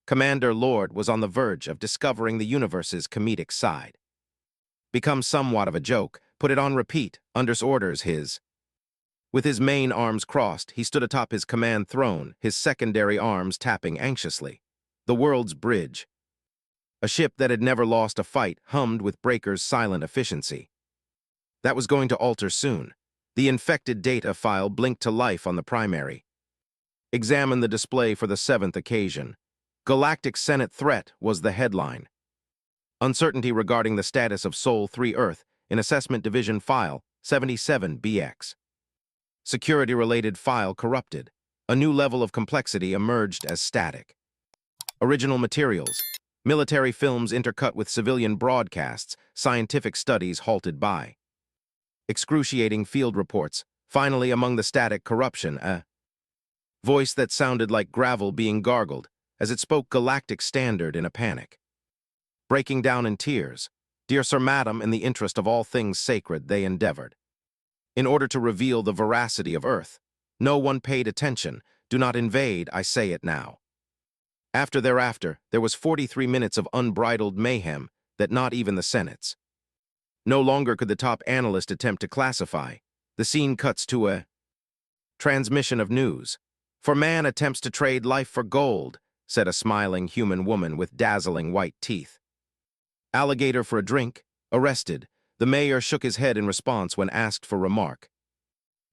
Commander Lord was on the verge of discovering the universe's comedic side. Become somewhat of a joke, put it on repeat, under orders his. With his main arms crossed, he stood atop his command throne, his secondary arms tapping anxiously. The world's bridge. A ship that had never lost a fight hummed with breakers' silent efficiency. That was going to alter soon. The infected data file blinked to life on the primary. Examine the display for the seventh occasion. Galactic Senate threat was the headline. Uncertainty regarding the status of Sol 3 Earth in Assessment Division File 77BX. Security-related file corrupted. A new level of complexity emerged as static. Original materials. Military films intercut with civilian broadcasts, scientific studies halted by. Excruciating field reports. Finally, among the static corruption, a voice that sounded like gravel being gargled as it spoke galactic standard in a panic. Breaking down in tears, dear Sir Madam, in the interest of all things sacred, they endeavored. In order to reveal the veracity of Earth, no one paid attention. Do not invade, I say it now. Thereafter, there was 43 minutes of unbridled mayhem that not even the Senate's. No longer could the top analyst attempt to classify. The scene cuts to a transmission of news. For man attempts to trade life for gold, said a smiling human woman with dazzling white teeth. Alligator for a drink, arrested. The mayor shook his head in response when asked for remark.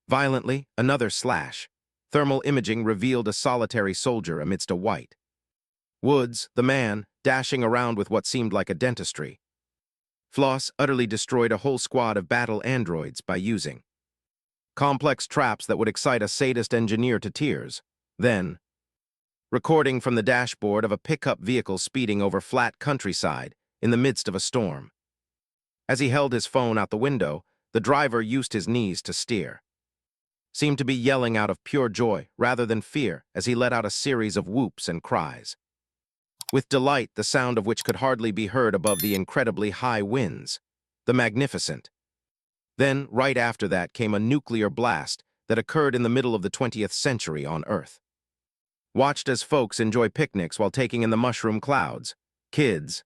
Violently, another slash. Thermal imaging revealed a solitary soldier amidst a white. Woods, the man, dashing around with what seemed like a dentistry. Floss utterly destroyed a whole squad of battle androids by using complex traps that would excite a sadist engineer to tears. Then, recording from the dashboard of a pickup vehicle speeding over flat countryside in the midst of a storm. As he held his phone out the window, the driver used his knees to steer. Seemed to be yelling out of pure joy rather than fear as he let out a series of whoops and cries. With delight, the sound of which could hardly be heard above the incredibly high winds. The magnificent. Then, right after that, came a nuclear blast that occurred in the middle of the 20th century on Earth. Watched as folks enjoy picnics while taking in the mushroom clouds. Kids.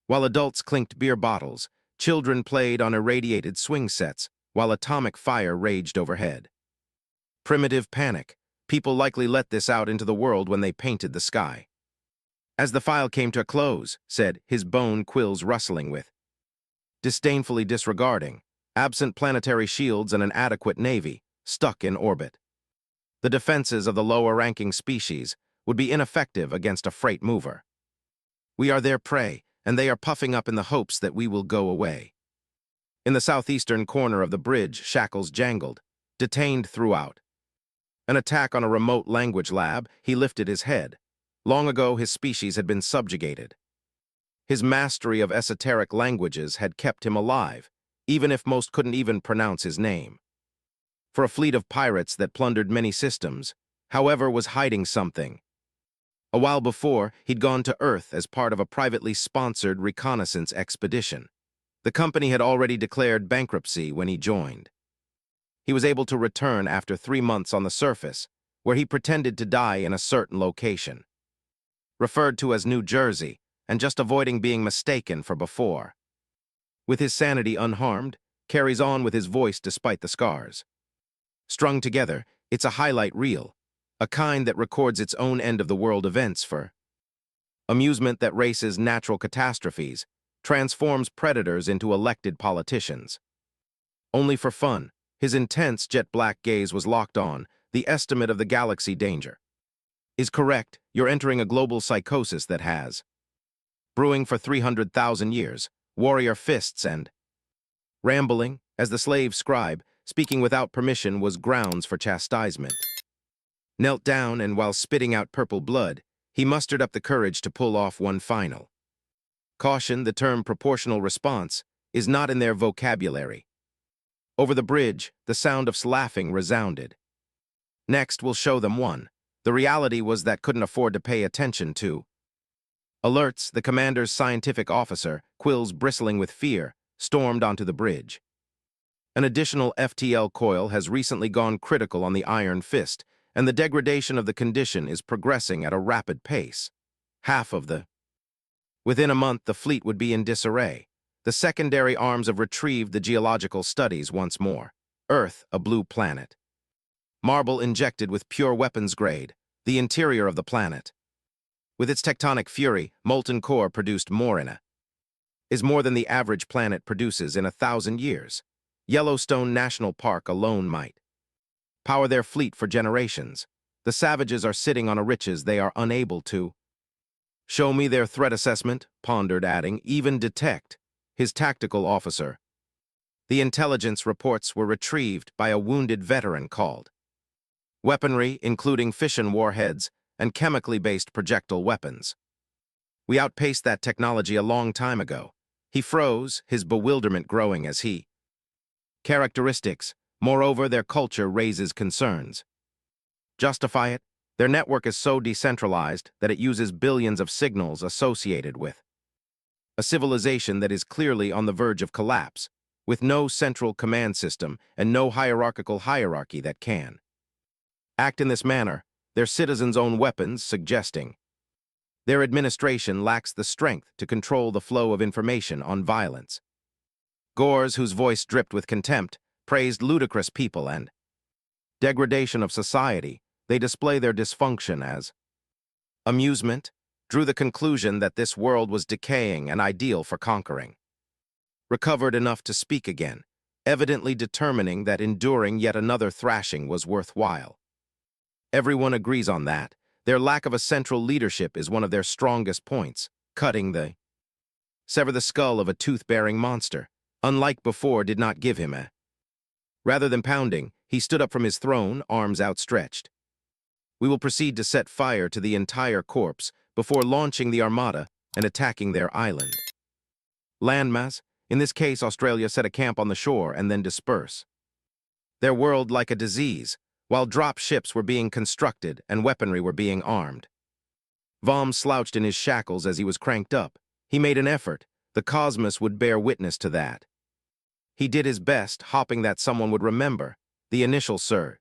While adults clinked beer bottles, children played on irradiated swing sets while atomic fire raged overhead. Primitive panic. People likely let this out into the world when they painted the sky. As the file came to a close, said, his bone quills rustling with. Disdainfully disregarding. Absent planetary shields and an adequate navy, stuck in orbit. The defenses of the lower-ranking species would be ineffective against a freight mover. We are their prey, and they are puffing up in the hopes that we will go away. In the southeastern corner of the bridge, shackles jangled, detained throughout. An attack on a remote language lab, he lifted his head. Long ago, his species had been subjugated. His mastery of esoteric languages had kept him alive, even if most couldn't even pronounce his name. For a fleet of pirates that plundered many systems, however, was hiding something. A while before, he'd gone to Earth as part of a privately sponsored reconnaissance expedition. The company had already declared bankruptcy when he joined. He was able to return after 3 months on the surface, where he pretended to die in a certain location. Referred to as New Jersey, and just avoiding being mistaken for before. With his sanity unharmed, carries on with his voice despite the scars. Strung together, it's a highlight reel, a kind that records its own end-of-the-world events for amusement that races natural catastrophes, transforms predators into elected politicians. Only for fun, his intense jet-black gaze was locked on the estimate of the galaxy danger. Is correct, you're entering a global psychosis that has brewing for 300,000 years, warrior fists and rambling, as the slave scribe, speaking without permission was grounds for chastisement. Knelt down and while spitting out purple blood, he mustered up the courage to pull off one final. Caution, the term proportional response, is not in their vocabulary. Over the bridge, the sound of laughing resounded. Next, we'll show them one. The reality was that couldn't afford to pay attention to. Alerts, the commander's scientific officer, quills bristling with fear, stormed onto the bridge. An additional FTL coil has recently gone critical on the Iron Fist, and the degradation of the condition is progressing at a rapid pace. half of the. Within a month, the fleet would be in disarray. The secondary arms have retrieved the geological studies once more. Earth, a blue planet. Marble injected with pure weapons grade, the interior of the planet. With its tectonic fury, molten core produced more in a. Is more than the average planet produces in 1,000 years. Yellowstone National Park alone might power their fleet for generations. The savages are sitting on a riches they are unable to. Show me their threat assessment, pondered, adding, even detect. His tactical officer. The intelligence reports were retrieved by a wounded veteran called. Weaponry, including fission warheads and chemically-based projectile weapons. We outpaced that technology a long time ago. He froze, his bewilderment growing as he. Characteristics. Moreover, their culture raises concerns. Justify it. Their network is so decentralized that it uses billions of signals associated with a civilization that is clearly on the verge of collapse, with no central command system and no hierarchical hierarchy that can act in this manner, their citizens own weapons, suggesting their administration lacks the strength to control the flow of information on violence. Gores, whose voice dripped with contempt, praised ludicrous people and degradation of society. They display their dysfunction as amusement, drew the conclusion that this world was decaying and ideal for conquering. Recovered enough to speak again, evidently determining that enduring yet another thrashing was worthwhile. Everyone agrees on that. Their lack of a central leadership is one of their strongest points, cutting the sever the skull of a tooth-bearing monster, unlike before, did not give him a. Rather than pounding, he stood up from his throne, arms outstretched. We will proceed to set fire to the entire corpse before launching the armada and attacking their island. Landmass, in this case Australia, set a camp on the shore and then disperse. Their world like a disease, while drop ships were being constructed and weaponry were being armed. Vom slouched in his shackles as he was cranked up. He made an effort. The cosmos would bear witness to that. He did his best, hoping that someone would remember the initial Sir.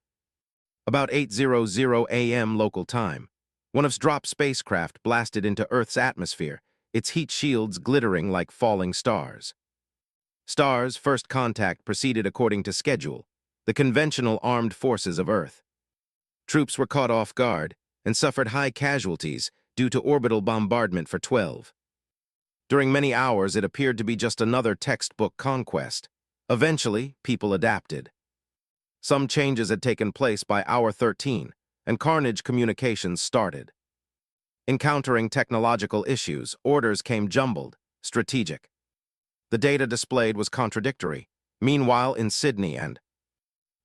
About 8:00 a.m. local time, one of Strop's spacecraft blasted into Earth's atmosphere, its heat shields glittering like falling stars. Stars' first contact proceeded according to schedule, the conventional armed forces of Earth. Troops were caught off guard and suffered high casualties due to orbital bombardment for 12. During many hours, it appeared to be just another textbook conquest. Eventually, people adapted. Some changes had taken place by hour 13, and carnage communications started. Encountering technological issues, orders came jumbled, strategic. The data displayed was contradictory. Meanwhile, in Sydney and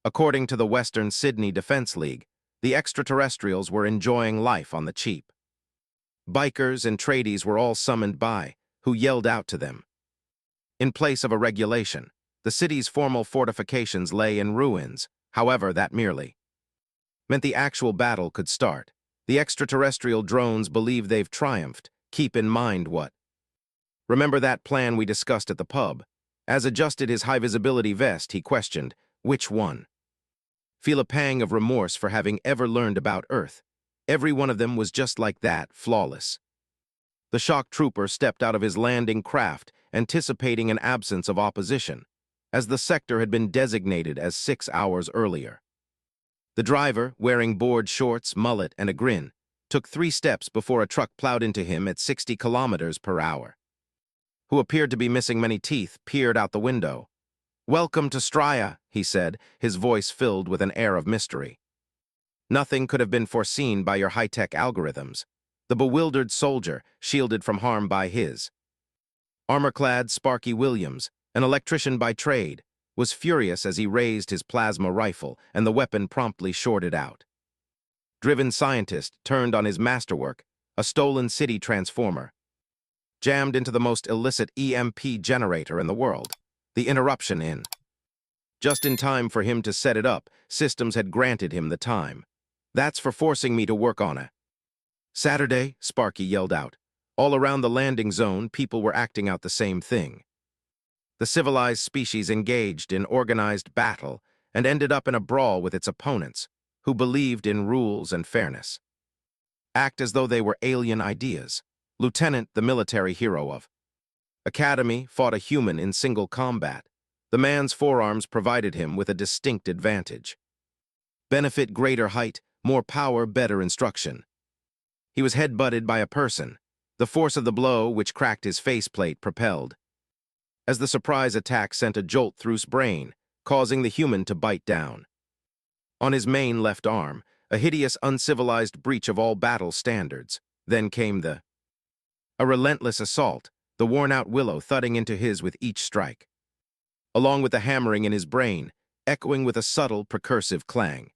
according to the Western Sydney Defense League, the extraterrestrials were enjoying life on the cheap. Bikers and tradies were all summoned by, who yelled out to them. In place of a regulation, the city's formal fortifications lay in ruins. However, that merely meant the actual battle could start. The extraterrestrial drones believe they've triumphed. Keep in mind what. Remember that plan we discussed at the pub? As adjusted his high-visibility vest, he questioned, which one? Feel a pang of remorse for having ever learned about Earth. Every one of them was just like that, flawless. The shock trooper stepped out of his landing craft, anticipating an absence of opposition, as the sector had been designated as 6 hours earlier. The driver, wearing board shorts, mullet, and a grin, took 3 steps before a truck plowed into him at 60 kilometers per hour. Who appeared to be missing many teeth, peered out the window. "Welcome to Straya," he said, his voice filled with an air of mystery. "Nothing could have been foreseen by your high-tech algorithms." The bewildered soldier, shielded from harm by his armor-clad Sparky Williams, an electrician by trade, was furious as he raised his plasma rifle and the weapon promptly shorted out. Driven scientist turned on his masterwork, a stolen city transformer, jammed into the most illicit EMP generator in the world. The interruption in. Just in time for him to set it up, systems had granted him the time. "That's for forcing me to work on a Saturday," Sparky yelled out. All around the landing zone, people were acting out the same thing. The civilized species engaged in organized battle and ended up in a brawl with its opponents, who believed in rules and fairness. Act as though they were alien ideas. Lieutenant, the military hero of Academy, fought a human in single combat. The man's forearms provided him with a distinct advantage. Benefit: greater height, more power, better instruction. He was head-butted by a person. The force of the blow, which cracked his faceplate, propelled, as the surprise attack sent a jolt through his brain, causing the human to bite down. On his main left arm, a hideous, uncivilized breach of all battle standards. Then came a relentless assault, the worn-out willow thudding into his with each strike, along with the hammering in his brain, echoing with a subtle, percussive clang.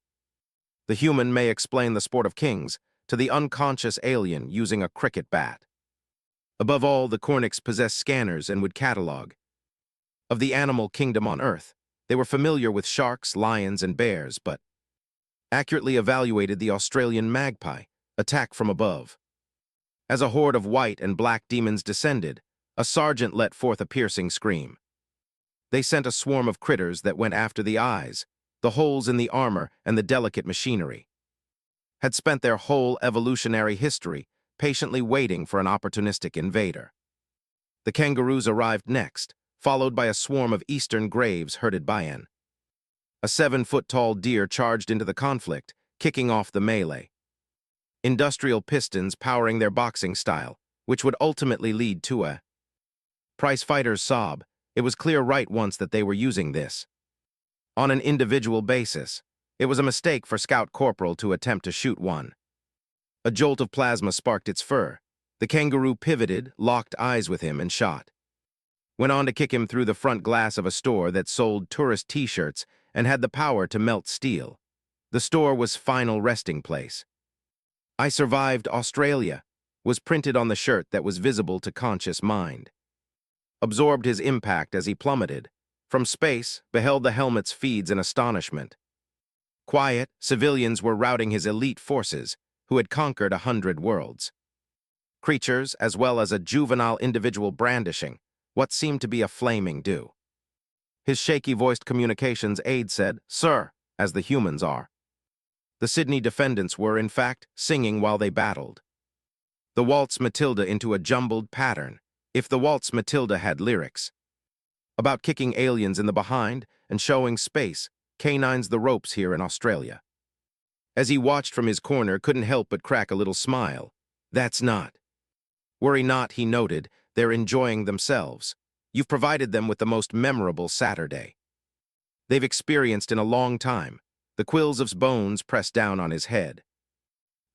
The human may explain the sport of kings to the unconscious alien using a cricket bat. Above all, the Cornics possessed scanners and would catalog of the animal kingdom on Earth. They were familiar with sharks, lions, and bears, but accurately evaluated the Australian magpie, attack from above. As a horde of white and black demons descended, a sergeant let forth a piercing scream. They sent a swarm of critters that went after the eyes, the holes in the armor, and the delicate machinery. Had spent their whole evolutionary history patiently waiting for an opportunistic invader. The kangaroos arrived next, followed by a swarm of eastern graves herded by a 7-foot-tall deer charged into the conflict, kicking off the melee. Industrial pistons powering their boxing style, which would ultimately lead to a prize fighter's sob. It was clear right once that they were using this on an individual basis. It was a mistake for Scout Corporal to attempt to shoot one. A jolt of plasma sparked its fur. The kangaroo pivoted, locked eyes with him, and shot. Went on to kick him through the front glass of a store that sold tourist t-shirts and had the power to melt steel. The store was final resting place. "I survived Australia" was printed on the shirt that was visible to conscious mind. Absorbed his impact as he plummeted. From space, beheld the helmet's feeds in astonishment. Quiet, civilians were routing his elite forces, who had conquered 100 worlds. Creatures, as well as a juvenile individual brandishing what seemed to be a flaming dew. His shaky-voiced communications aide said, "Sir," as the humans are. The Sydney defendants were, in fact, singing while they battled. The Waltz Matilda into a jumbled pattern, if the Waltz Matilda had lyrics. About kicking aliens in the behind and showing space, canines the ropes here in Australia. As he watched from his corner, couldn't help but crack a little smile. That's not. Worry not, he noted, they're enjoying themselves. You've provided them with the most memorable Saturday they've experienced in a long time. The quills of his bones pressed down on his head.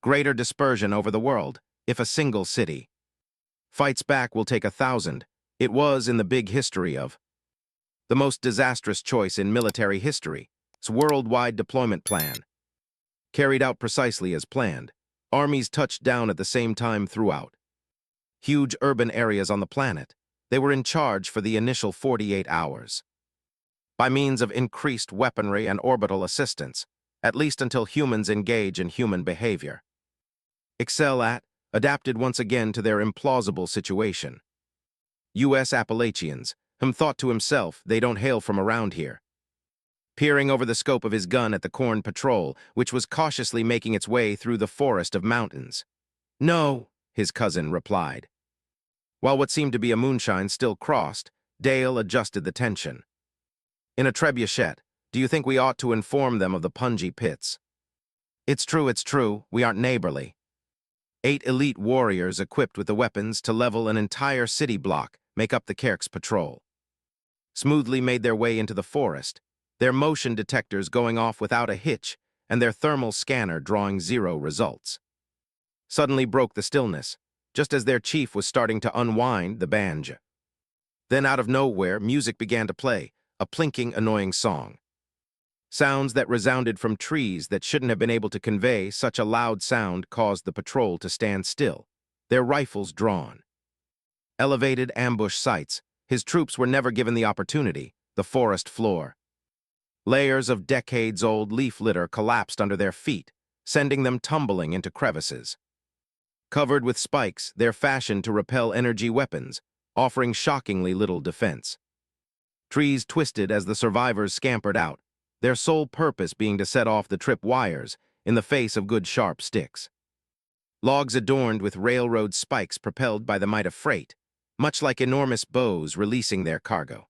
Greater dispersion over the world, if a single city fights back, will take 1,000. It was, in the big history of the most disastrous choice in military history. Its worldwide deployment plan carried out precisely as planned. Armies touched down at the same time throughout huge urban areas on the planet. They were in charge for the initial 48 hours. By means of increased weaponry and orbital assistance, at least until humans engage in human behavior. Adapted once again to their implausible situation. U.S. Appalachians, thought to himself, they don't hail from around here. Peering over the scope of his gun at the corn patrol, which was cautiously making its way through the forest of mountains. "No," his cousin replied. While what seemed to be a moonshine still crossed, Dale adjusted the tension. "In a trebuchet, do you think we ought to inform them of the pungy pits?" It's true, we aren't neighborly." 8 elite warriors equipped with the weapons to level an entire city block make up the Kerk's patrol. Smoothly made their way into the forest, their motion detectors going off without a hitch and their thermal scanner drawing 0 results. Suddenly broke the stillness, just as their chief was starting to unwind the banjo. Then out of nowhere, music began to play, a plinking, annoying song. Sounds that resounded from trees that shouldn't have been able to convey such a loud sound caused the patrol to stand still, their rifles drawn. Elevated ambush sites, his troops were never given the opportunity, the forest floor. Layers of decades-old leaf litter collapsed under their feet, sending them tumbling into crevices. Covered with spikes, they're fashioned to repel energy weapons, offering shockingly little defense. Trees twisted as the survivors scampered out, their sole purpose being to set off the trip wires in the face of good sharp sticks. logs adorned with railroad spikes propelled by the might of freight, much like enormous bows releasing their cargo.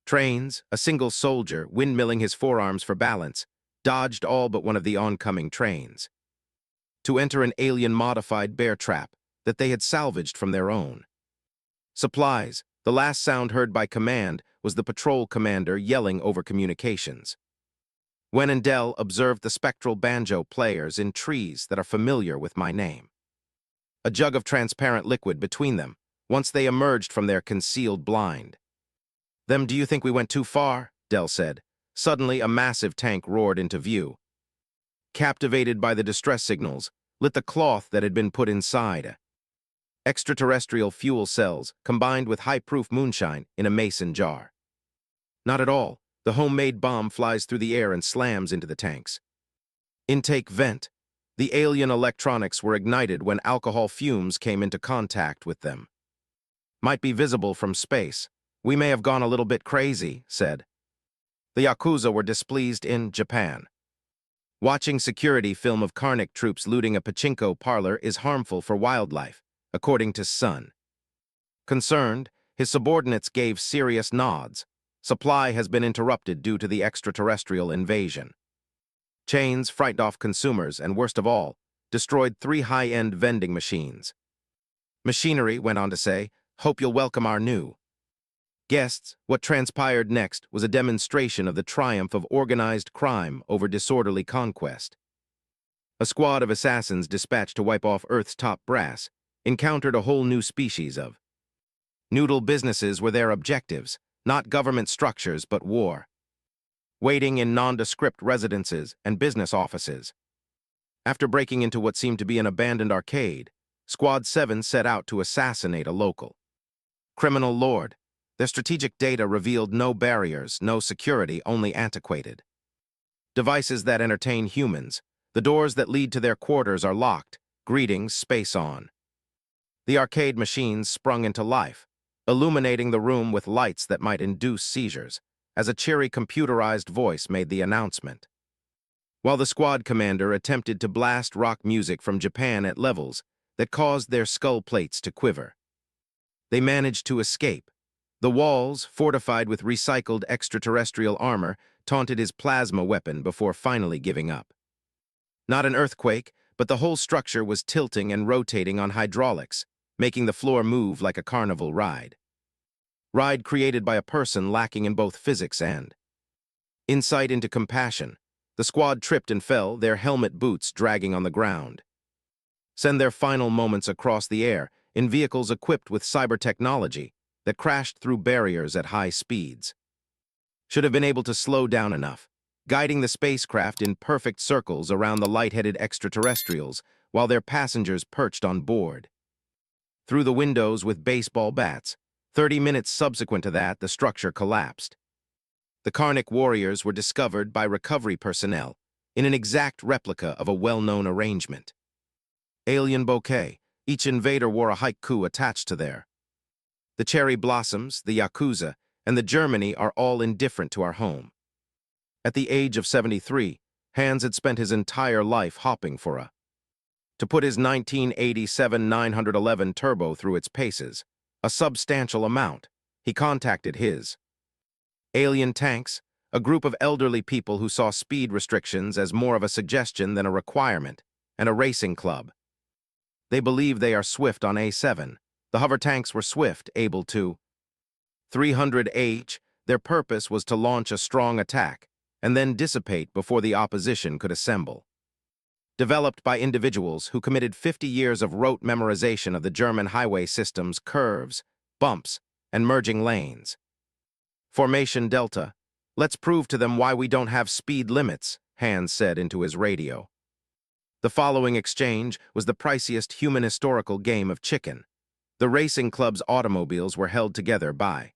Trains, a single soldier, windmilling his forearms for balance, dodged all but one of the oncoming trains. To enter an alien-modified bear trap that they had salvaged from their own. Supplies, the last sound heard by command was the patrol commander yelling over communications. Wen and Dell observed the spectral banjo players in trees that are familiar with my name. A jug of transparent liquid between them, once they emerged from their concealed blind. "Them, do you think we went too far?" Dell said. Suddenly, a massive tank roared into view. Captivated by the distress signals, lit the cloth that had been put inside. Extraterrestrial fuel cells combined with high-proof moonshine in a mason jar. Not at all. The homemade bomb flies through the air and slams into the tanks. Intake vent. The alien electronics were ignited when alcohol fumes came into contact with them. "Might be visible from space. We may have gone a little bit crazy," said. The Yakuza were displeased in Japan. Watching security film of Karnak troops looting a pachinko parlor is harmful for wildlife, according to Sun. Concerned, his subordinates gave serious nods. Supply has been interrupted due to the extraterrestrial invasion. Chains frightened off consumers and, worst of all, destroyed 3 high-end vending machines. Machinery went on to say, "Hope you'll welcome our new guests." What transpired next was a demonstration of the triumph of organized crime over disorderly conquest. A squad of assassins dispatched to wipe off Earth's top brass encountered a whole new species of noodle businesses were their objectives, not government structures but war. Waiting in nondescript residences and business offices. After breaking into what seemed to be an abandoned arcade, Squad 7 set out to assassinate a local criminal lord. Their strategic data revealed no barriers, no security, only antiquated devices that entertain humans. The doors that lead to their quarters are locked. Greetings, space on. The arcade machines sprung into life, illuminating the room with lights that might induce seizures, as a cheery computerized voice made the announcement. While the squad commander attempted to blast rock music from Japan at levels that caused their skull plates to quiver. They managed to escape. The walls, fortified with recycled extraterrestrial armor, taunted his plasma weapon before finally giving up. Not an earthquake, but the whole structure was tilting and rotating on hydraulics, making the floor move like a carnival ride. Ride created by a person lacking in both physics and insight into compassion. The squad tripped and fell, their helmet boots dragging on the ground. Send their final moments across the air in vehicles equipped with cyber technology that crashed through barriers at high speeds. Should have been able to slow down enough, guiding the spacecraft in perfect circles around the light-headed extraterrestrials while their passengers perched on board. Through the windows with baseball bats. 30 minutes subsequent to that, the structure collapsed. The Karnak warriors were discovered by recovery personnel in an exact replica of a well-known arrangement. Alien bouquet. Each invader wore a haiku attached to their. The cherry blossoms, the Yakuza, and the Germany are all indifferent to our home. At the age of 73, Hans had spent his entire life hopping for a. To put his 1987 911 turbo through its paces, a substantial amount, he contacted his alien tanks, a group of elderly people who saw speed restrictions as more of a suggestion than a requirement, and a racing club. They believe they are swift on A7. The hover tanks were swift, able to 300H. Their purpose was to launch a strong attack and then dissipate before the opposition could assemble. Developed by individuals who committed 50 years of rote memorization of the German highway system's curves, bumps, and merging lanes. Formation Delta. Let's prove to them why we don't have speed limits, Hans said into his radio. The following exchange was the priciest human historical game of chicken. The racing club's automobiles were held together by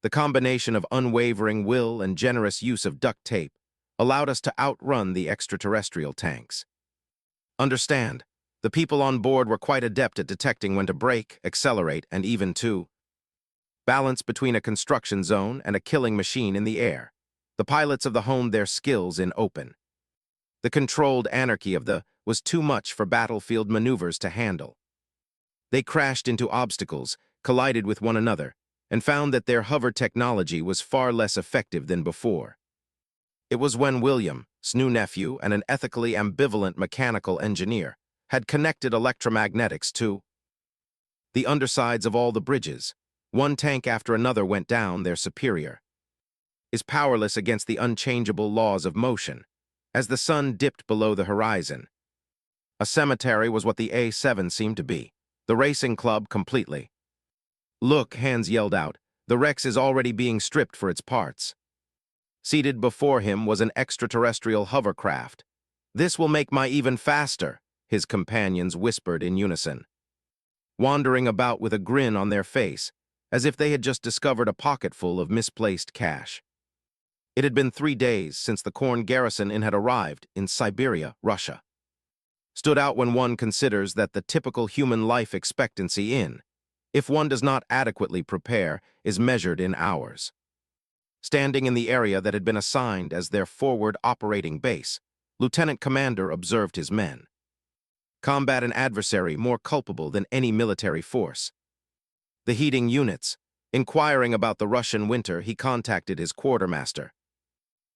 the combination of unwavering will and generous use of duct tape allowed us to outrun the extraterrestrial tanks. Understand, the people on board were quite adept at detecting when to brake, accelerate, and even to balance between a construction zone and a killing machine in the air. The pilots of the honed their skills in open. The controlled anarchy of the was too much for battlefield maneuvers to handle. They crashed into obstacles, collided with one another, and found that their hover technology was far less effective than before. It was when William, Snoo nephew and an ethically ambivalent mechanical engineer, had connected electromagnetics to the undersides of all the bridges. One tank after another went down. Their superior is powerless against the unchangeable laws of motion. As the sun dipped below the horizon, a cemetery was what the A7 seemed to be, the racing club completely. "Look," Hans yelled out, "the Rex is already being stripped for its parts." Seated before him was an extraterrestrial hovercraft. "This will make my even faster," his companions whispered in unison, wandering about with a grin on their face, as if they had just discovered a pocketful of misplaced cash. It had been 3 days since the Korn garrison had arrived in Siberia, Russia. Stood out when one considers that the typical human life expectancy if one does not adequately prepare, is measured in hours. Standing in the area that had been assigned as their forward operating base, Lieutenant Commander observed his men. Combat an adversary more culpable than any military force. The heating units. Inquiring about the Russian winter, he contacted his quartermaster.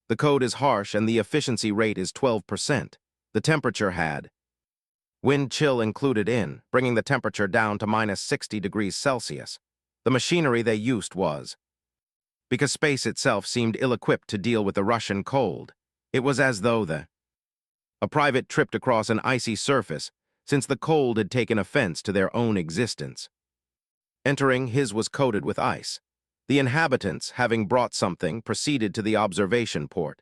The code is harsh and the efficiency rate is 12%. The temperature had wind chill included bringing the temperature down to -60 degrees Celsius. The machinery they used was because space itself seemed ill-equipped to deal with the Russian cold. It was as though a private tripped across an icy surface, since the cold had taken offense to their own existence. Entering, his was coated with ice. The inhabitants, having brought something, proceeded to the observation port.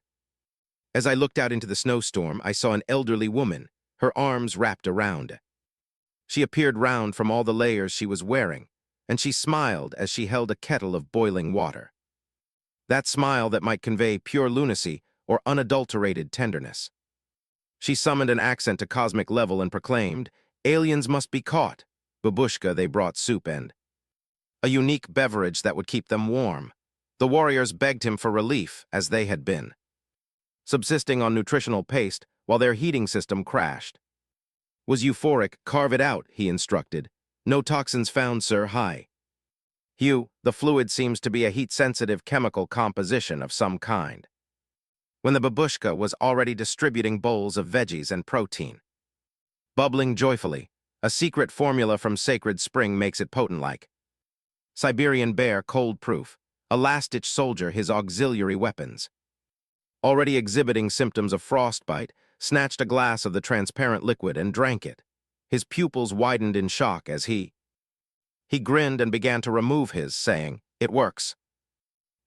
As I looked out into the snowstorm, I saw an elderly woman, her arms wrapped around. She appeared round from all the layers she was wearing, and she smiled as she held a kettle of boiling water. That smile that might convey pure lunacy or unadulterated tenderness. She summoned an accent to cosmic level and proclaimed, "Aliens must be caught." Babushka, they brought soup and a unique beverage that would keep them warm. The warriors begged him for relief, as they had been subsisting on nutritional paste while their heating system crashed. "Was euphoric, carve it out," he instructed. "No toxins found, sir. Hi. Hugh, the fluid seems to be a heat-sensitive chemical composition of some kind." When the babushka was already distributing bowls of veggies and protein, bubbling joyfully, a secret formula from Sacred Spring makes it potent like Siberian bear, cold-proof, a last-ditch soldier, his auxiliary weapons. Already exhibiting symptoms of frostbite, snatched a glass of the transparent liquid and drank it. His pupils widened in shock as he grinned and began to remove his, saying, "It works."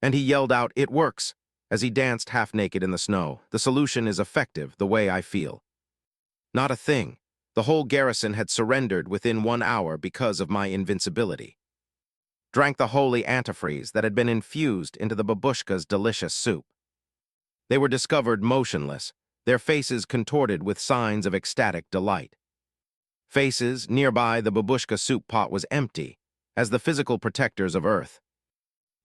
And he yelled out, "It works," as he danced half-naked in the snow. "The solution is effective, the way I feel." Not a thing. The whole garrison had surrendered within 1 hour because of my invincibility. Drank the holy antifreeze that had been infused into the babushka's delicious soup. They were discovered motionless, their faces contorted with signs of ecstatic delight. Faces nearby, the babushka soup pot was empty, as the physical protectors of Earth.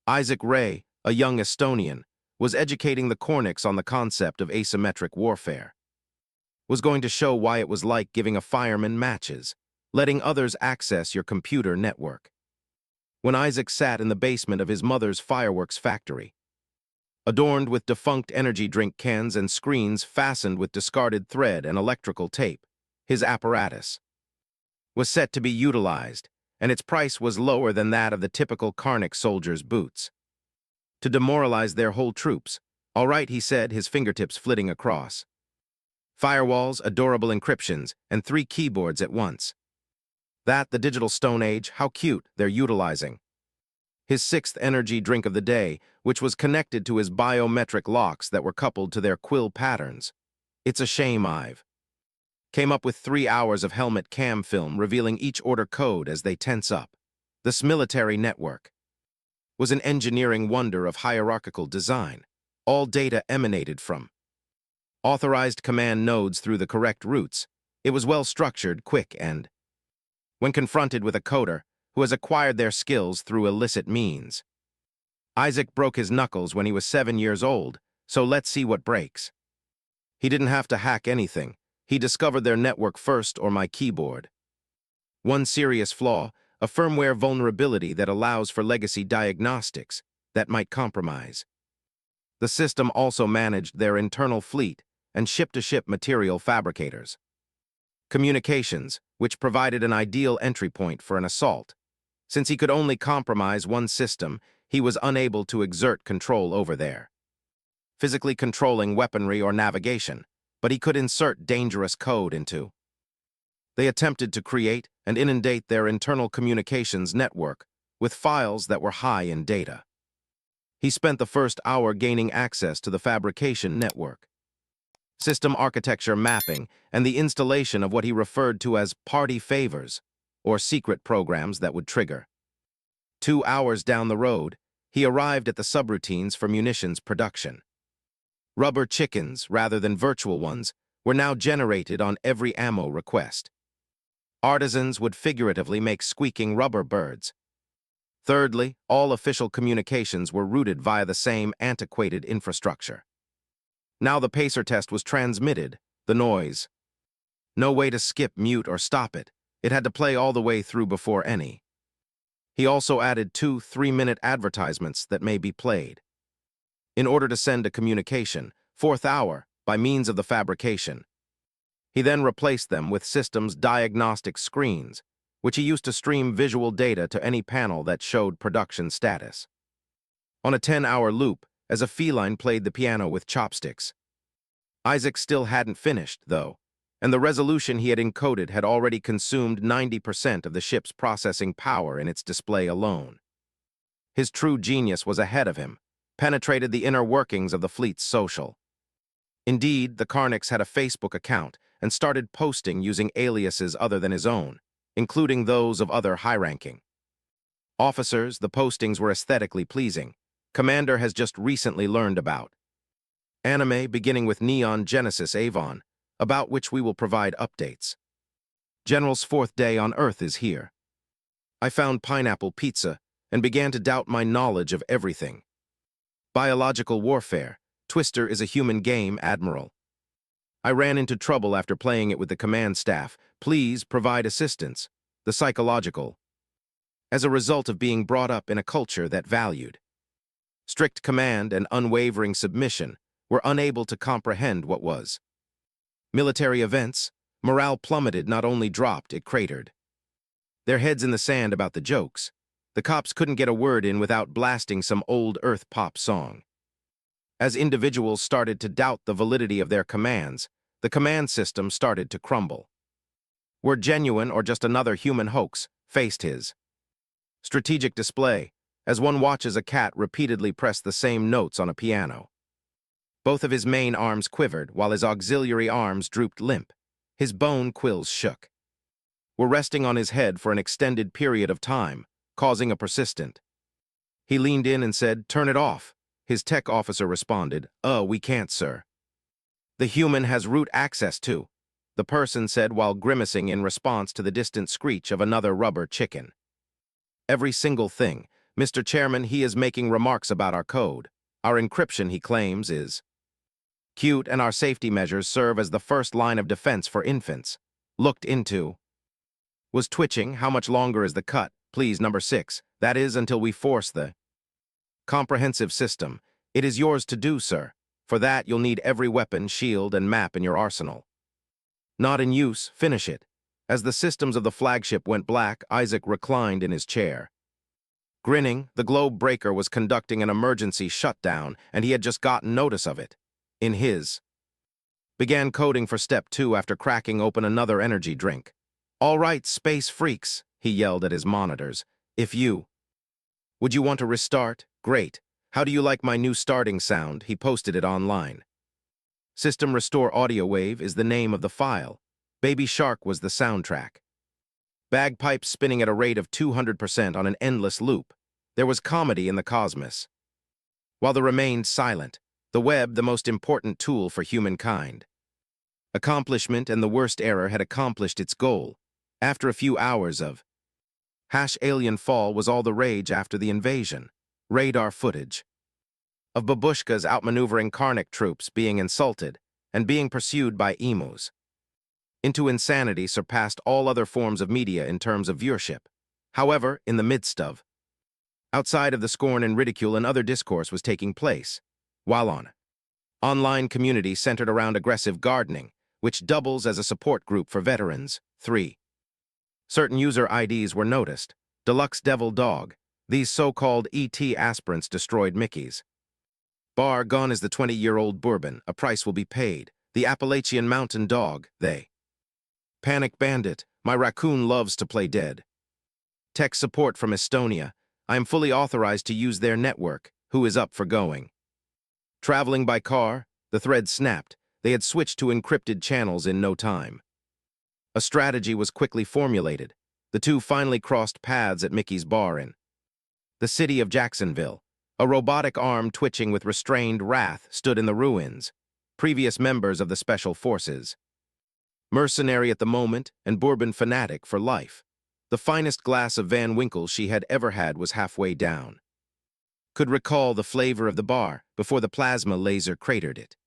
Isaac Ray, a young Estonian, was educating the Korniks on the concept of asymmetric warfare. Was going to show why it was like giving a fireman matches, letting others access your computer network. When Isaac sat in the basement of his mother's fireworks factory, adorned with defunct energy drink cans and screens fastened with discarded thread and electrical tape, his apparatus was set to be utilized, and its price was lower than that of the typical Karnak soldier's boots. To demoralize their whole troops. "All right," he said, his fingertips flitting across firewalls, adorable encryptions, and 3 keyboards at once. That, the digital Stone Age, how cute, they're utilizing. His 6th energy drink of the day, which was connected to his biometric locks that were coupled to their quill patterns. It's a shame I've came up with 3 hours of helmet cam film revealing each order code as they tense up. This military network was an engineering wonder of hierarchical design. All data emanated from authorized command nodes through the correct routes. It was well structured, quick, and when confronted with a coder who has acquired their skills through illicit means. Isaac broke his knuckles when he was 7 years old, so let's see what breaks. He didn't have to hack anything. He discovered their network first or my keyboard. One serious flaw, a firmware vulnerability that allows for legacy diagnostics that might compromise. The system also managed their internal fleet and ship-to-ship material fabricators. Communications, which provided an ideal entry point for an assault. Since he could only compromise one system, he was unable to exert control over their physically controlling weaponry or navigation, but he could insert dangerous code into. They attempted to create and inundate their internal communications network with files that were high in data. He spent the first hour gaining access to the fabrication network, system architecture mapping, and the installation of what he referred to as party favors, or secret programs that would trigger. 2 hours down the road, he arrived at the subroutines for munitions production. Rubber chickens, rather than virtual ones, were now generated on every ammo request. Artisans would figuratively make squeaking rubber birds. Thirdly, all official communications were routed via the same antiquated infrastructure. Now the pacer test was transmitted, the noise. No way to skip, mute, or stop it. It had to play all the way through before any. He also added 2 3-minute advertisements that may be played. In order to send a communication, 4th hour, by means of the fabrication. He then replaced them with systems diagnostic screens, which he used to stream visual data to any panel that showed production status. On a 10-hour loop, as a feline played the piano with chopsticks. Isaac still hadn't finished, though, and the resolution he had encoded had already consumed 90% of the ship's processing power in its display alone. His true genius was ahead of him, penetrated the inner workings of the fleet's social. Indeed, the Carnix had a Facebook account and started posting using aliases other than his own, including those of other high-ranking officers. The postings were aesthetically pleasing. Commander has just recently learned about anime beginning with Neon Genesis Avon, about which we will provide updates. General's 4th day on Earth is here. I found pineapple pizza and began to doubt my knowledge of everything. Biological warfare. Twister is a human game, Admiral. I ran into trouble after playing it with the command staff. Please provide assistance. The psychological. As a result of being brought up in a culture that valued strict command and unwavering submission, were unable to comprehend what was military events. Morale plummeted, not only dropped, it cratered. Their heads in the sand about the jokes. The cops couldn't get a word in without blasting some old Earth pop song. As individuals started to doubt the validity of their commands, the command system started to crumble. Were genuine or just another human hoax, faced his strategic display, as one watches a cat repeatedly press the same notes on a piano. Both of his main arms quivered, while his auxiliary arms drooped limp. His bone quills shook. Were resting on his head for an extended period of time, causing a persistent. He leaned in and said, "Turn it off." His tech officer responded, "We can't, sir." "The human has root access to," the person said while grimacing in response to the distant screech of another rubber chicken. "Every single thing. Mr. Chairman, he is making remarks about our code. Our encryption, he claims, is cute, and our safety measures serve as the first line of defense for infants. Looked into. Was twitching. How much longer is the cut? Please, number 6. That is until we force the comprehensive system. It is yours to do, sir. For that, you'll need every weapon, shield, and map in your arsenal. Not in use. Finish it." As the systems of the flagship went black, Isaac reclined in his chair. Grinning, the globe breaker was conducting an emergency shutdown, and he had just gotten notice of it. In his. Began coding for step 2 after cracking open another energy drink. "All right, space freaks," he yelled at his monitors. "If you. Would you want to restart? Great. How do you like my new starting sound?" He posted it online. System Restore Audio Wave is the name of the file. Baby Shark was the soundtrack. Bagpipes spinning at a rate of 200% on an endless loop. There was comedy in the cosmos. While the remained silent, the web the most important tool for humankind. Accomplishment and the worst error had accomplished its goal. After a few hours of #alien fall was all the rage after the invasion. Radar footage of babushkas outmaneuvering Karnak troops being insulted and being pursued by emus. into insanity surpassed all other forms of media in terms of viewership. However, in the midst of, outside of the scorn and ridicule, another discourse was taking place, while on online community centered around aggressive gardening, which doubles as a support group for veterans. 3. Certain user IDs were noticed. Deluxe Devil Dog. These so-called ET aspirants destroyed Mickey's bar. Gone is the 20-year-old bourbon. A price will be paid. The Appalachian Mountain Dog. They. Panic Bandit. My raccoon loves to play dead. Tech support from Estonia. I am fully authorized to use their network. Who is up for going? Traveling by car. The thread snapped. They had switched to encrypted channels in no time. A strategy was quickly formulated. The two finally crossed paths at Mickey's bar in the city of Jacksonville. A robotic arm twitching with restrained wrath stood in the ruins. Previous members of the Special Forces. Mercenary at the moment and bourbon fanatic for life. The finest glass of Van Winkle she had ever had was halfway down. Could recall the flavor of the bar before the plasma laser cratered it.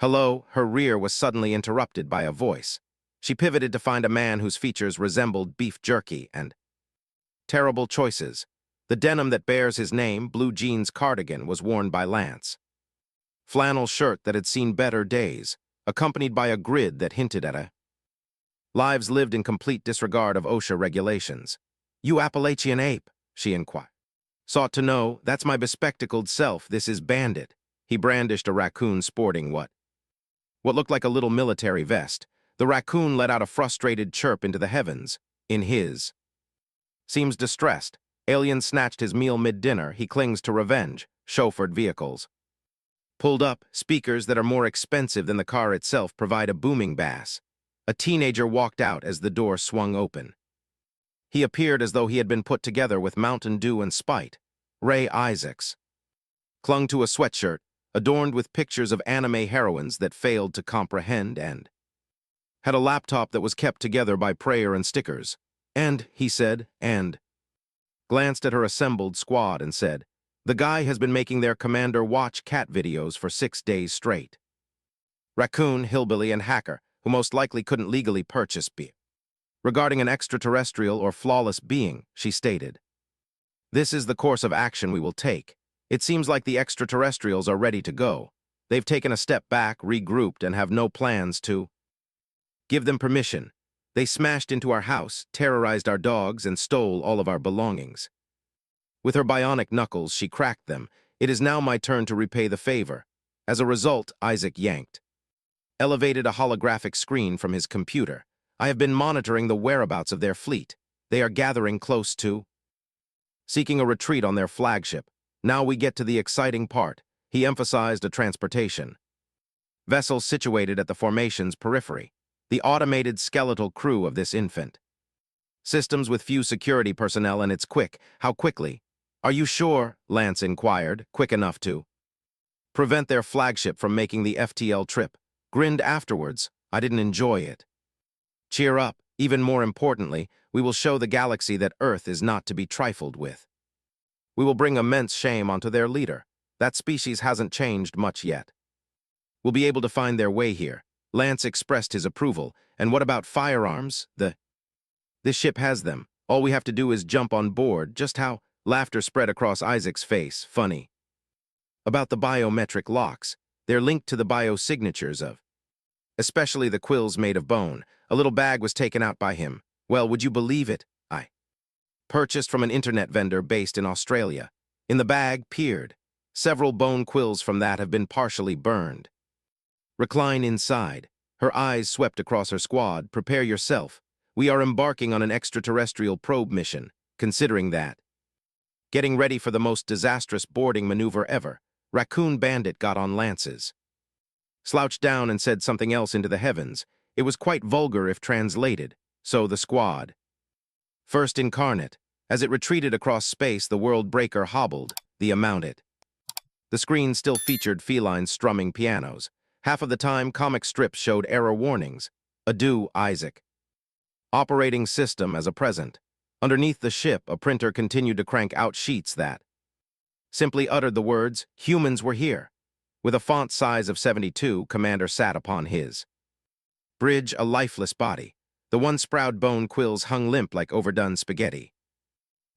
Hello, her rear was suddenly interrupted by a voice. She pivoted to find a man whose features resembled beef jerky and terrible choices. The denim that bears his name, blue jeans cardigan, was worn by Lance. Flannel shirt that had seen better days, accompanied by a grid that hinted at a lives lived in complete disregard of OSHA regulations. You Appalachian ape, she inquired. Sought to know, that's my bespectacled self, this is Bandit. He brandished a raccoon sporting what looked like a little military vest. The raccoon let out a frustrated chirp into the heavens. In his seems distressed. Alien snatched his meal mid-dinner. He clings to revenge. Chauffeured vehicles. Pulled up, speakers that are more expensive than the car itself provide a booming bass. A teenager walked out as the door swung open. He appeared as though he had been put together with Mountain Dew and spite. Ray Isaacs clung to a sweatshirt, adorned with pictures of anime heroines that failed to comprehend, and had a laptop that was kept together by prayer and stickers. And, he said, and glanced at her assembled squad and said, the guy has been making their commander watch cat videos for 6 days straight. Raccoon, hillbilly, and hacker, who most likely couldn't legally purchase beer. Regarding an extraterrestrial or flawless being, she stated, this is the course of action we will take. It seems like the extraterrestrials are ready to go. They've taken a step back, regrouped, and have no plans to give them permission. They smashed into our house, terrorized our dogs, and stole all of our belongings. With her bionic knuckles, she cracked them. It is now my turn to repay the favor. As a result, Isaac yanked. Elevated a holographic screen from his computer. I have been monitoring the whereabouts of their fleet. They are gathering close to seeking a retreat on their flagship. Now we get to the exciting part. He emphasized a transportation vessel situated at the formation's periphery. The automated skeletal crew of this infant. Systems with few security personnel, and it's quick. How quickly? Are you sure? Lance inquired. Quick enough to prevent their flagship from making the FTL trip. Grinned afterwards. I didn't enjoy it. Cheer up. Even more importantly, we will show the galaxy that Earth is not to be trifled with. We will bring immense shame onto their leader. That species hasn't changed much yet. We'll be able to find their way here. Lance expressed his approval. And what about firearms? This ship has them. All we have to do is jump on board. Just how? Laughter spread across Isaac's face. Funny. About the biometric locks. They're linked to the biosignatures of, especially the quills made of bone. A little bag was taken out by him. Well, would you believe it? I purchased from an internet vendor based in Australia. In the bag, peered. Several bone quills from that have been partially burned. Recline inside. Her eyes swept across her squad. Prepare yourself. We are embarking on an extraterrestrial probe mission, considering that. Getting ready for the most disastrous boarding maneuver ever. Raccoon Bandit got on Lance's. Slouched down and said something else into the heavens. It was quite vulgar if translated, so the squad. First incarnate. As it retreated across space, the world breaker hobbled, the amount it. The screen still featured felines strumming pianos. Half of the time, comic strips showed error warnings. Adieu, Isaac. Operating system as a present. Underneath the ship, a printer continued to crank out sheets that simply uttered the words, humans were here. With a font size of 72, Commander sat upon his Bridge, a lifeless body. The one-sprout bone quills hung limp like overdone spaghetti.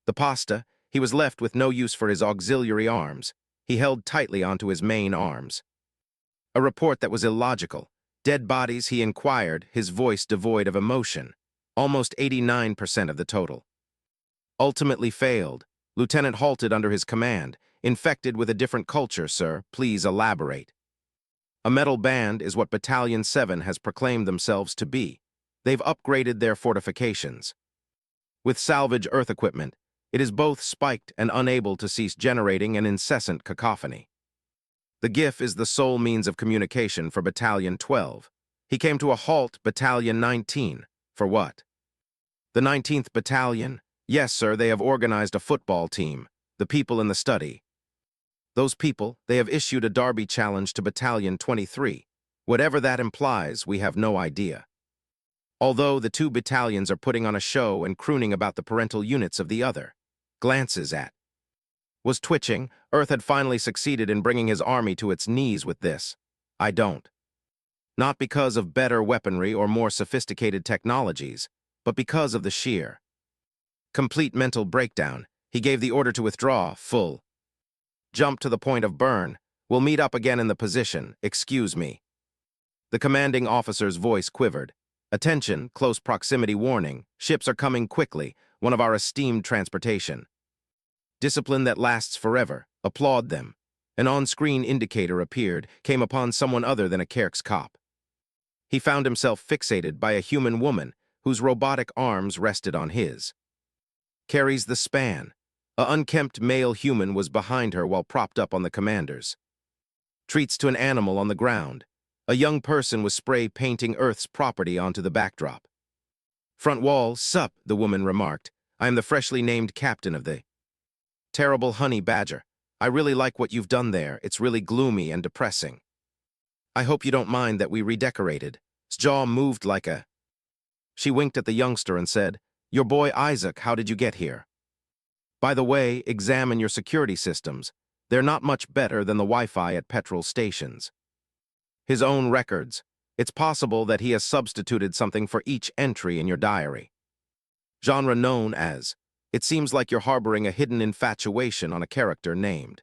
The pasta, he was left with no use for his auxiliary arms. He held tightly onto his main arms. A report that was illogical. Dead bodies, he inquired, his voice devoid of emotion. Almost 89% of the total. Ultimately failed. Lieutenant halted under his command. Infected with a different culture, sir. Please elaborate. A metal band is what Battalion 7 has proclaimed themselves to be. They've upgraded their fortifications. With salvage earth equipment, it is both spiked and unable to cease generating an incessant cacophony. The GIF is the sole means of communication for Battalion 12. He came to a halt, Battalion 19. For what? The 19th Battalion? Yes, sir, they have organized a football team. The people in the study. Those people, they have issued a derby challenge to Battalion 23. Whatever that implies, we have no idea. Although the two battalions are putting on a show and crooning about the parental units of the other. Glances at. Was twitching, Earth had finally succeeded in bringing his army to its knees with this. I don't. Not because of better weaponry or more sophisticated technologies, but because of the sheer. Complete mental breakdown. He gave the order to withdraw, full. Jump to the point of burn. We'll meet up again in the position. Excuse me. The commanding officer's voice quivered. Attention, close proximity warning. Ships are coming quickly, one of our esteemed transportation. Discipline that lasts forever. Applaud them. An on-screen indicator appeared, came upon someone other than a Kerks cop. He found himself fixated by a human woman whose robotic arms rested on his. Carries the span. A unkempt male human was behind her while propped up on the commanders. Treats to an animal on the ground. A young person was spray painting Earth's property onto the backdrop. Front wall, sup, the woman remarked. I am the freshly named captain of the terrible honey badger. I really like what you've done there. It's really gloomy and depressing. I hope you don't mind that we redecorated. His jaw moved like a... She winked at the youngster and said, Your boy Isaac, how did you get here? By the way, examine your security systems. They're not much better than the Wi-Fi at petrol stations. His own records. It's possible that he has substituted something for each entry in your diary. Genre known as, it seems like you're harboring a hidden infatuation on a character named.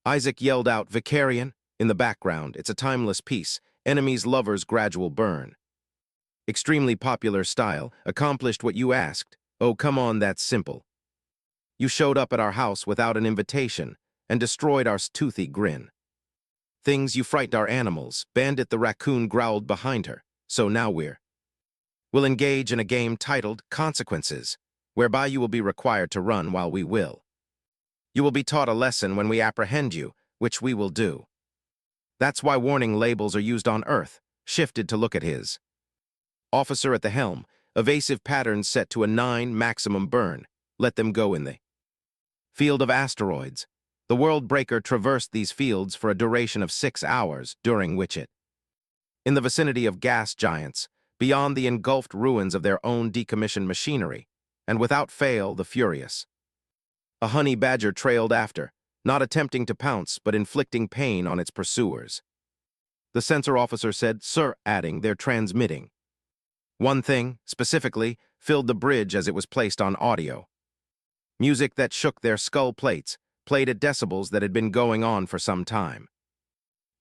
Isaac yelled out, Vicarian? In the background, it's a timeless piece, enemies' lovers' gradual burn. Extremely popular style, accomplished what you asked. Oh, come on, that's simple. You showed up at our house without an invitation and destroyed our toothy grin. Things you frightened our animals. Bandit the raccoon growled behind her. So now we'll engage in a game titled Consequences, whereby you will be required to run while we will. You will be taught a lesson when we apprehend you, which we will do. That's why warning labels are used on Earth. Shifted to look at his. Officer at the helm, evasive patterns set to a 9 maximum burn. Let them go in the field of asteroids. The world breaker traversed these fields for a duration of 6 hours, during which it, in the vicinity of gas giants, beyond the engulfed ruins of their own decommissioned machinery, and without fail the furious. A honey badger trailed after, not attempting to pounce but inflicting pain on its pursuers. The sensor officer said, Sir, adding, they're transmitting. One thing, specifically, filled the bridge as it was placed on audio. Music that shook their skull plates, played at decibels that had been going on for some time.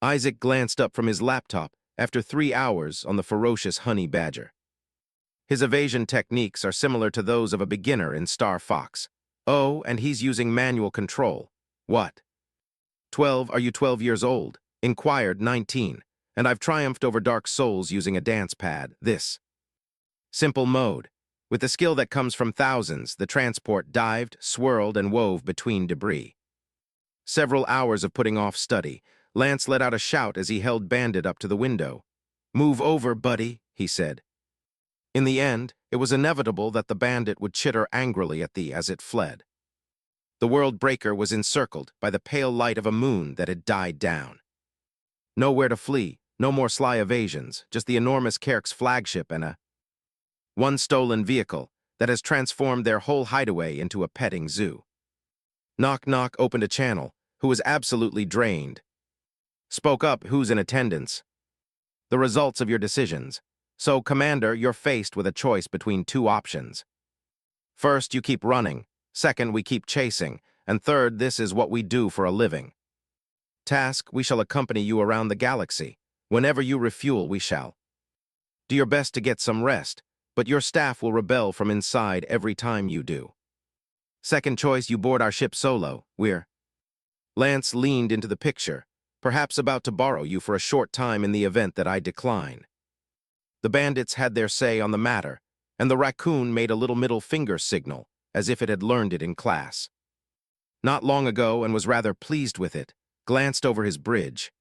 Isaac glanced up from his laptop after 3 hours on the ferocious honey badger. His evasion techniques are similar to those of a beginner in Star Fox. Oh, and he's using manual control. What? 12, are you 12 years old? Inquired 19, and I've triumphed over Dark Souls using a dance pad. This. Simple mode. With the skill that comes from thousands, the transport dived, swirled, and wove between debris. Several hours of putting off study, Lance let out a shout as he held Bandit up to the window. Move over, buddy, he said. In the end, it was inevitable that the bandit would chitter angrily at as it fled. The world breaker was encircled by the pale light of a moon that had died down. Nowhere to flee, no more sly evasions, just the enormous Kerks flagship and one stolen vehicle that has transformed their whole hideaway into a petting zoo. Knock Knock opened a channel, who was absolutely drained. Spoke up, who's in attendance? The results of your decisions. So, Commander, you're faced with a choice between two options. First, you keep running. Second, we keep chasing. And third, this is what we do for a living. Task, we shall accompany you around the galaxy. Whenever you refuel, we shall. Do your best to get some rest, but your staff will rebel from inside every time you do. Second choice, you board our ship solo. Lance leaned into the picture, perhaps about to borrow you for a short time in the event that I decline. The bandits had their say on the matter, and the raccoon made a little middle finger signal, as if it had learned it in class. Not long ago, and was rather pleased with it, glanced over his bridge.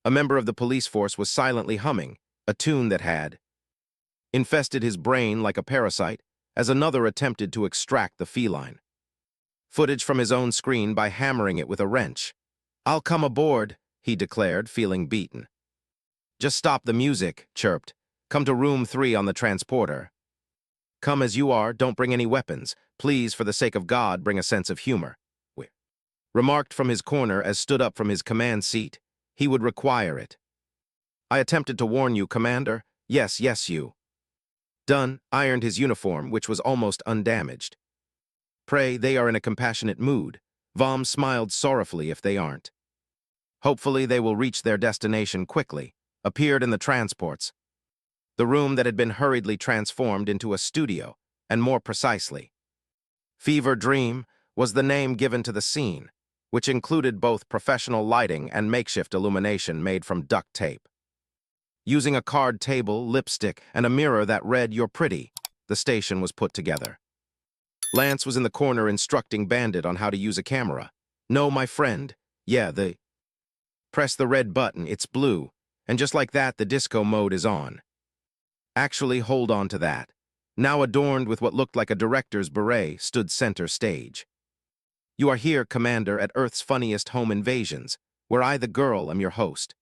A member of the police force was silently humming, a tune that had infested his brain like a parasite, as another attempted to extract the feline. Footage from his own screen by hammering it with a wrench. "I'll come aboard," he declared, feeling beaten. "Just stop the music," chirped. "Come to room 3 on the transporter. Come as you are, don't bring any weapons. Please, for the sake of God, bring a sense of humor." Remarked from his corner as stood up from his command seat. He would require it. "I attempted to warn you, Commander. Yes, you." Dunn ironed his uniform, which was almost undamaged. "Pray, they are in a compassionate mood." Vom smiled sorrowfully if they aren't. "Hopefully they will reach their destination quickly." Appeared in the transports. The room that had been hurriedly transformed into a studio, and more precisely, Fever Dream was the name given to the scene, which included both professional lighting and makeshift illumination made from duct tape. Using a card table, lipstick, and a mirror that read, "You're pretty," the station was put together. Lance was in the corner instructing Bandit on how to use a camera. "No, my friend. Press the red button, it's blue, and just like that, the disco mode is on. Actually, hold on to that." Now adorned with what looked like a director's beret, stood center stage. "You are here, Commander, at Earth's funniest home invasions, where I, the girl, am your host."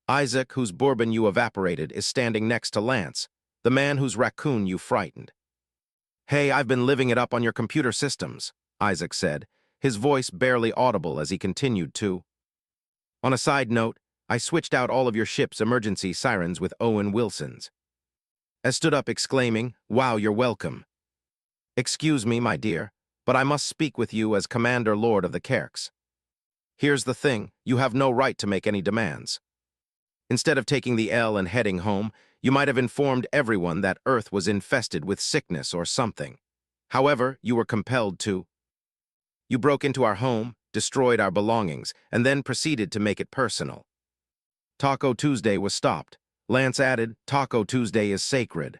Isaac, whose bourbon you evaporated, is standing next to Lance, the man whose raccoon you frightened. "Hey, I've been living it up on your computer systems," Isaac said, his voice barely audible as he continued to. "On a side note, I switched out all of your ship's emergency sirens with Owen Wilson's." As stood up exclaiming, "Wow, you're welcome." "Excuse me, my dear, but I must speak with you as Commander Lord of the Kerks. Here's the thing, you have no right to make any demands. Instead of taking the L and heading home, you might have informed everyone that Earth was infested with sickness or something. However, you were compelled to. You broke into our home, destroyed our belongings, and then proceeded to make it personal. Taco Tuesday was stopped. Lance added, "Taco Tuesday is sacred."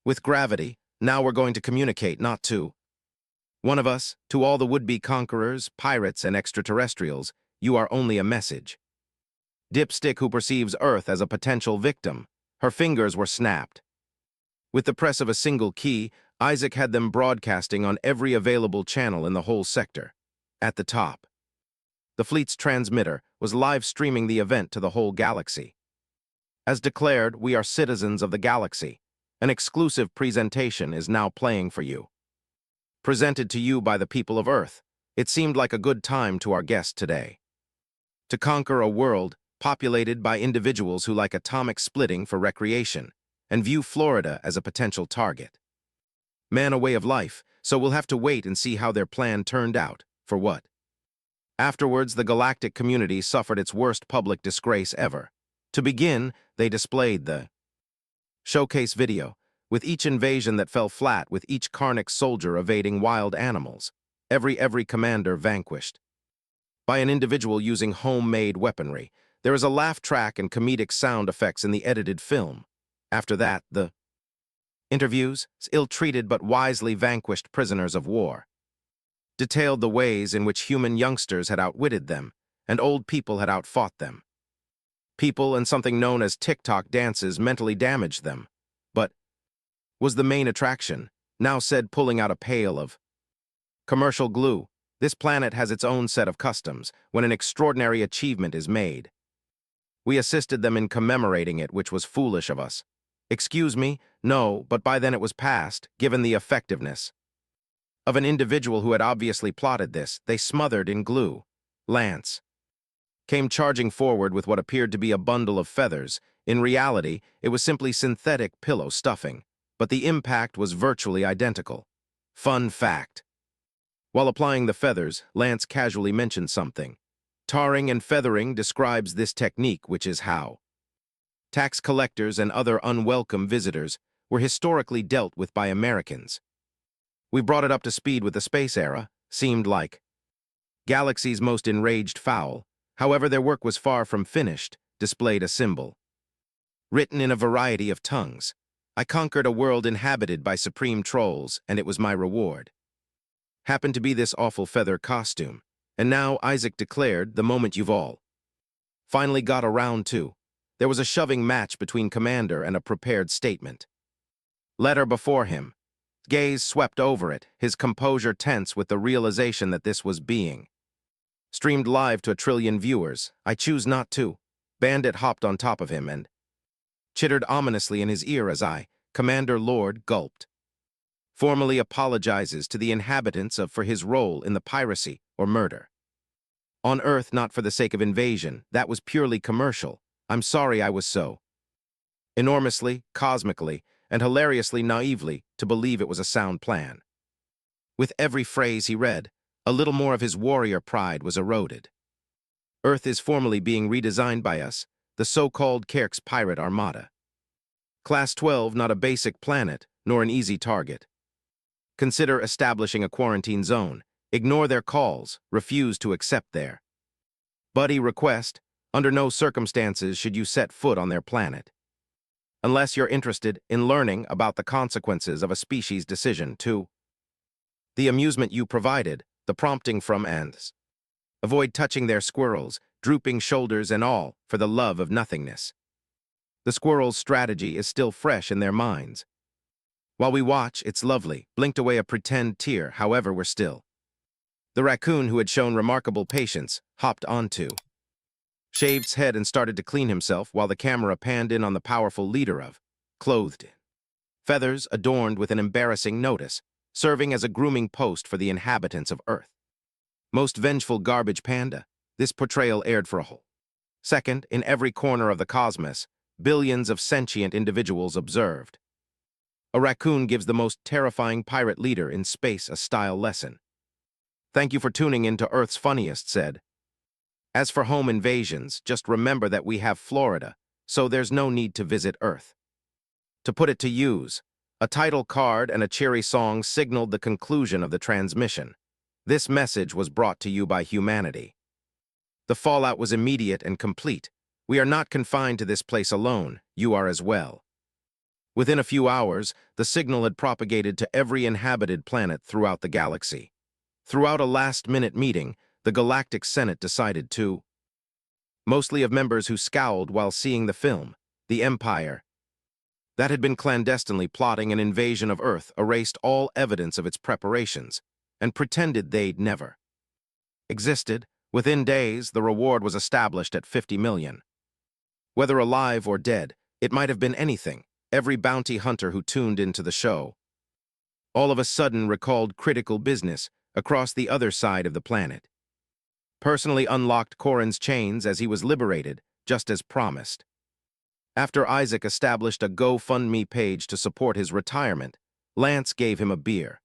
With gravity, now we're going to communicate, not to. One of us, to all the would-be conquerors, pirates, and extraterrestrials, you are only a message. Dipstick who perceives Earth as a potential victim. Her fingers were snapped. With the press of a single key, Isaac had them broadcasting on every available channel in the whole sector. At the top, the fleet's transmitter was live-streaming the event to the whole galaxy. As declared, we are citizens of the galaxy. An exclusive presentation is now playing for you. Presented to you by the people of Earth, it seemed like a good time to our guest today. To conquer a world populated by individuals who like atomic splitting for recreation and view Florida as a potential target. Man, a way of life, so we'll have to wait and see how their plan turned out, for what. Afterwards, the galactic community suffered its worst public disgrace ever. To begin, they displayed the showcase video, with each invasion that fell flat, with each Karnak soldier evading wild animals, every commander vanquished. By an individual using homemade weaponry. There is a laugh track and comedic sound effects in the edited film. After that, the interviews, ill-treated but wisely vanquished prisoners of war, detailed the ways in which human youngsters had outwitted them, and old people had outfought them. People and something known as TikTok dances mentally damaged them, but was the main attraction, now said pulling out a pail of commercial glue. This planet has its own set of customs when an extraordinary achievement is made. We assisted them in commemorating it, which was foolish of us. Excuse me, no, but by then it was past, given the effectiveness of an individual who had obviously plotted this. They smothered in glue. Lance came charging forward with what appeared to be a bundle of feathers, In reality, it was simply synthetic pillow stuffing, but the impact was virtually identical. Fun fact. While applying the feathers, Lance casually mentioned something. Tarring and feathering describes this technique, which is how tax collectors and other unwelcome visitors were historically dealt with by Americans. We brought it up to speed with the space era, seemed like Galaxy's most enraged fowl. However, their work was far from finished, displayed a symbol. Written in a variety of tongues, I conquered a world inhabited by supreme trolls, and it was my reward. Happened to be this awful feather costume, and now Isaac declared the moment you've all finally got around to. There was a shoving match between Commander and a prepared statement. Letter before him. Gaze swept over it, his composure tense with the realization that this was being streamed live to a trillion viewers. I choose not to. Bandit hopped on top of him and chittered ominously in his ear as Commander Lord, gulped. Formally apologizes to the inhabitants for his role in the piracy or murder. On Earth, not for the sake of invasion, that was purely commercial. I'm sorry I was so enormously, cosmically, and hilariously naively to believe it was a sound plan. With every phrase he read, a little more of his warrior pride was eroded. Earth is formally being redesigned by us, the so-called Kirk's pirate armada. Class 12, not a basic planet, nor an easy target. Consider establishing a quarantine zone. Ignore their calls, refuse to accept their buddy request. Under no circumstances should you set foot on their planet, unless you're interested in learning about the consequences of a species' decision to the amusement you provided, the prompting from ants. Avoid touching their squirrels, drooping shoulders and all, for the love of nothingness. The squirrel's strategy is still fresh in their minds. While we watch, it's lovely, blinked away a pretend tear, however we're still. The raccoon, who had shown remarkable patience, hopped onto Shaved's head and started to clean himself while the camera panned in on the powerful leader of clothed in feathers adorned with an embarrassing notice, serving as a grooming post for the inhabitants of Earth. Most vengeful garbage panda, this portrayal aired for a whole second in every corner of the cosmos, billions of sentient individuals observed. A raccoon gives the most terrifying pirate leader in space a style lesson. Thank you for tuning in to Earth's Funniest, said. As for home invasions, just remember that we have Florida, so there's no need to visit Earth. To put it to use, a title card and a cheery song signaled the conclusion of the transmission. This message was brought to you by humanity. The fallout was immediate and complete. We are not confined to this place alone, you are as well. Within a few hours, the signal had propagated to every inhabited planet throughout the galaxy. Throughout a last-minute meeting, the Galactic Senate decided to, mostly of members who scowled while seeing the film, the Empire, that had been clandestinely plotting an invasion of Earth, erased all evidence of its preparations, and pretended they'd never existed. Within days, the reward was established at 50 million. Whether alive or dead, it might have been anything. Every bounty hunter who tuned into the show all of a sudden recalled critical business across the other side of the planet. Personally unlocked Corin's chains as he was liberated, just as promised. After Isaac established a GoFundMe page to support his retirement, Lance gave him a beer.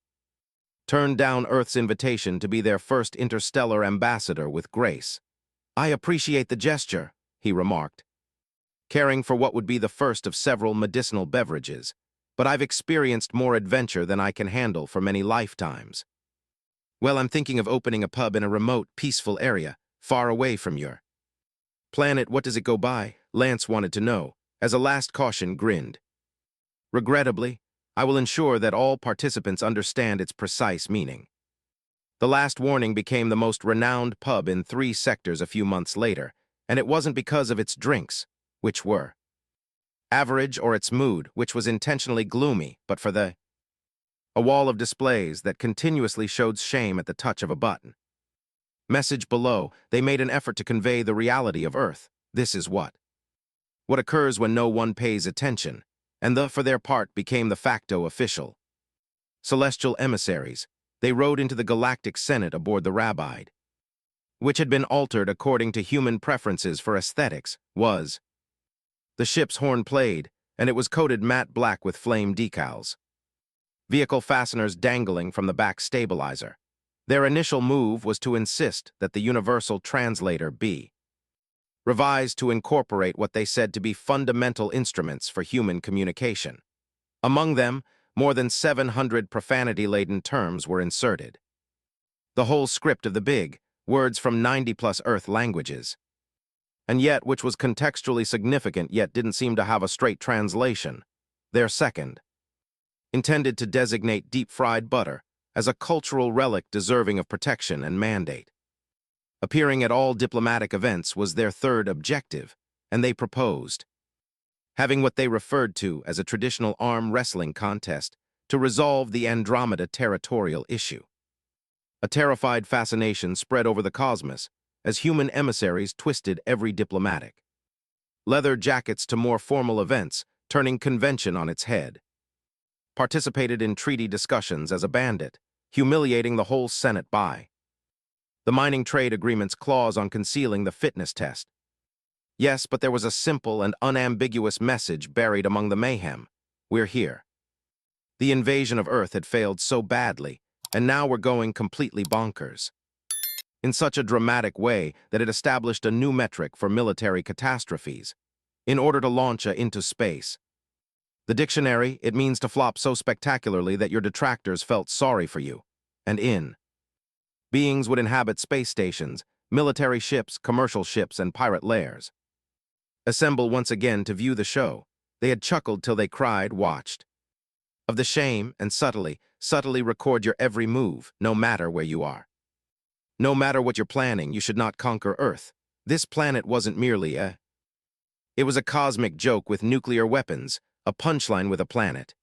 Turned down Earth's invitation to be their first interstellar ambassador with grace. I appreciate the gesture, he remarked, caring for what would be the first of several medicinal beverages, but I've experienced more adventure than I can handle for many lifetimes. Well, I'm thinking of opening a pub in a remote, peaceful area, far away from your planet. What does it go by? Lance wanted to know, as a last caution grinned. Regrettably, I will ensure that all participants understand its precise meaning. The last warning became the most renowned pub in 3 sectors a few months later, and it wasn't because of its drinks, which were average, or its mood, which was intentionally gloomy, but for a wall of displays that continuously showed shame at the touch of a button. Message below, they made an effort to convey the reality of Earth. This is what occurs when no one pays attention, and for their part, became the facto official. Celestial emissaries, they rode into the Galactic Senate aboard the Rabide, which had been altered according to human preferences for aesthetics, was The ship's horn played, and it was coated matte black with flame decals. Vehicle fasteners dangling from the back stabilizer. Their initial move was to insist that the universal translator be revised to incorporate what they said to be fundamental instruments for human communication. Among them, more than 700 profanity-laden terms were inserted. The whole script of the big, words from 90-plus Earth languages. And yet, which was contextually significant yet didn't seem to have a straight translation, their second, intended to designate deep-fried butter as a cultural relic deserving of protection and mandate. Appearing at all diplomatic events was their third objective, and they proposed having what they referred to as a traditional arm wrestling contest to resolve the Andromeda territorial issue. A terrified fascination spread over the cosmos as human emissaries twisted every diplomatic leather jackets to more formal events, turning convention on its head. Participated in treaty discussions as a bandit, humiliating the whole Senate by the mining trade agreement's clause on concealing the fitness test. Yes, but there was a simple and unambiguous message buried among the mayhem. We're here. The invasion of Earth had failed so badly, and now we're going completely bonkers. In such a dramatic way that it established a new metric for military catastrophes, in order to launch into space. The dictionary, it means to flop so spectacularly that your detractors felt sorry for you. And beings would inhabit space stations, military ships, commercial ships, and pirate lairs. Assemble once again to view the show. They had chuckled till they cried, watched. Of the shame, and subtly record your every move, no matter where you are. No matter what you're planning, you should not conquer Earth. This planet wasn't merely it was a cosmic joke with nuclear weapons, a punchline with a planet.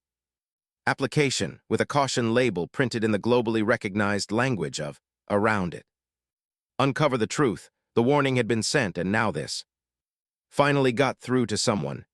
Application, with a caution label printed in the globally recognized language of around it. Uncover the truth. The warning had been sent, and now this finally got through to someone.